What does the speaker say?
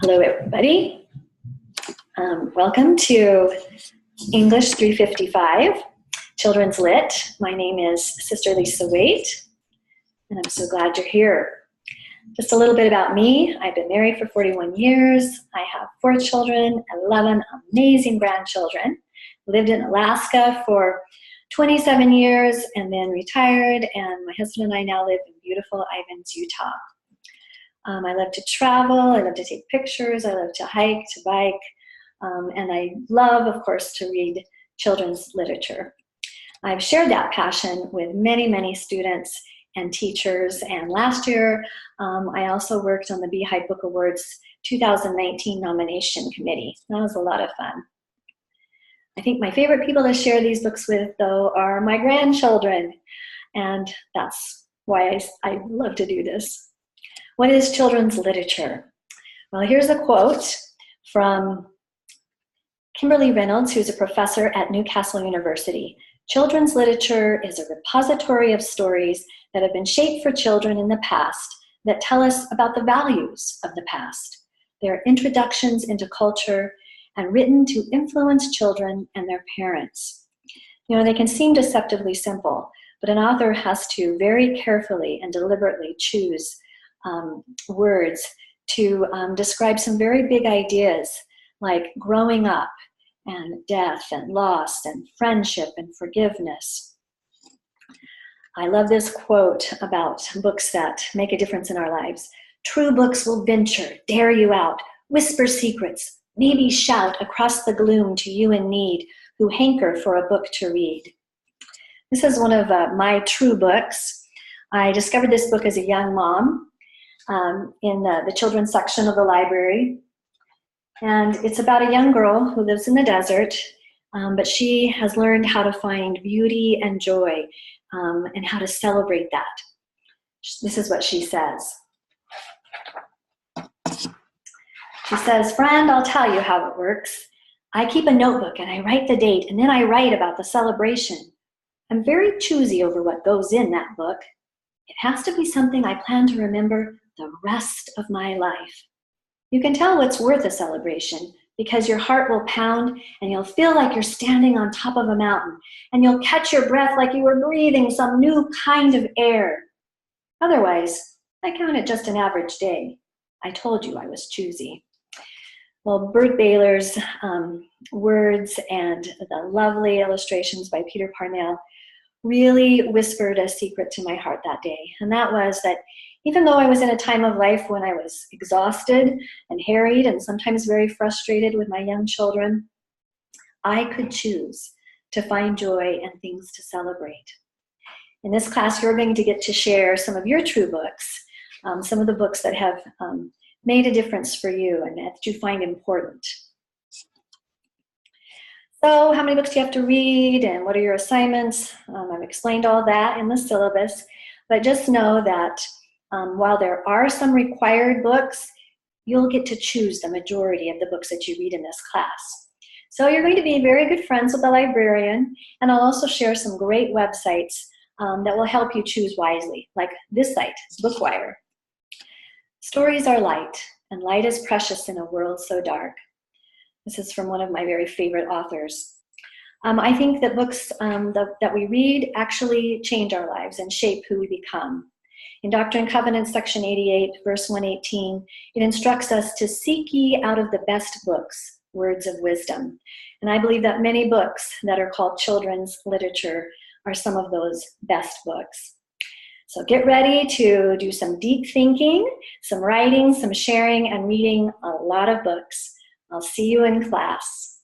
Hello, everybody. Welcome to English 355, Children's Lit. My name is Sister Lisa Waite, and I'm so glad you're here. Just a little bit about me. I've been married for 41 years. I have 4 children, 11 amazing grandchildren. Lived in Alaska for 27 years and then retired, and my husband and I now live in beautiful Ivins, Utah. I love to travel, I love to take pictures, I love to hike, to bike, and I love, of course, to read children's literature. I've shared that passion with many, many students and teachers, and last year I also worked on the Beehive Book Awards 2019 nomination committee. That was a lot of fun. I think my favorite people to share these books with, though, are my grandchildren, and that's why I love to do this. What is children's literature? Well, here's a quote from Kimberly Reynolds, who's a professor at Newcastle University. Children's literature is a repository of stories that have been shaped for children in the past that tell us about the values of the past. They are introductions into culture and written to influence children and their parents. You know, they can seem deceptively simple, but an author has to very carefully and deliberately choose words to describe some very big ideas like growing up and death and loss and friendship and forgiveness. I love this quote about books that make a difference in our lives. True books will venture, dare you out, whisper secrets, maybe shout across the gloom to you in need who hanker for a book to read. This is one of my true books. I discovered this book as a young mom in the children's section of the library. And it's about a young girl who lives in the desert, but she has learned how to find beauty and joy and how to celebrate that. This is what she says. She says, "Friend, I'll tell you how it works. I keep a notebook and I write the date and then I write about the celebration. I'm very choosy over what goes in that book. It has to be something I plan to remember the rest of my life. You can tell what's worth a celebration because your heart will pound and you'll feel like you're standing on top of a mountain and you'll catch your breath like you were breathing some new kind of air. Otherwise, I count it just an average day. I told you I was choosy." Well, Bert Baylor's words and the lovely illustrations by Peter Parnell really whispered a secret to my heart that day. And that was that even though I was in a time of life when I was exhausted and harried and sometimes very frustrated with my young children, I could choose to find joy and things to celebrate. In this class, you're going to get to share some of your true books, some of the books that have made a difference for you and that you find important. So how many books do you have to read and what are your assignments? I've explained all that in the syllabus, but just know that while there are some required books, you'll get to choose the majority of the books that you read in this class. So you're going to be very good friends with the librarian, and I'll also share some great websites that will help you choose wisely, like this site, Bookwire. Stories are light, and light is precious in a world so dark. This is from one of my very favorite authors. I think that books that we read actually change our lives and shape who we become. In Doctrine and Covenants, section 88, verse 118, it instructs us to seek ye out of the best books, words of wisdom. And I believe that many books that are called children's literature are some of those best books. So get ready to do some deep thinking, some writing, some sharing, and reading a lot of books. I'll see you in class.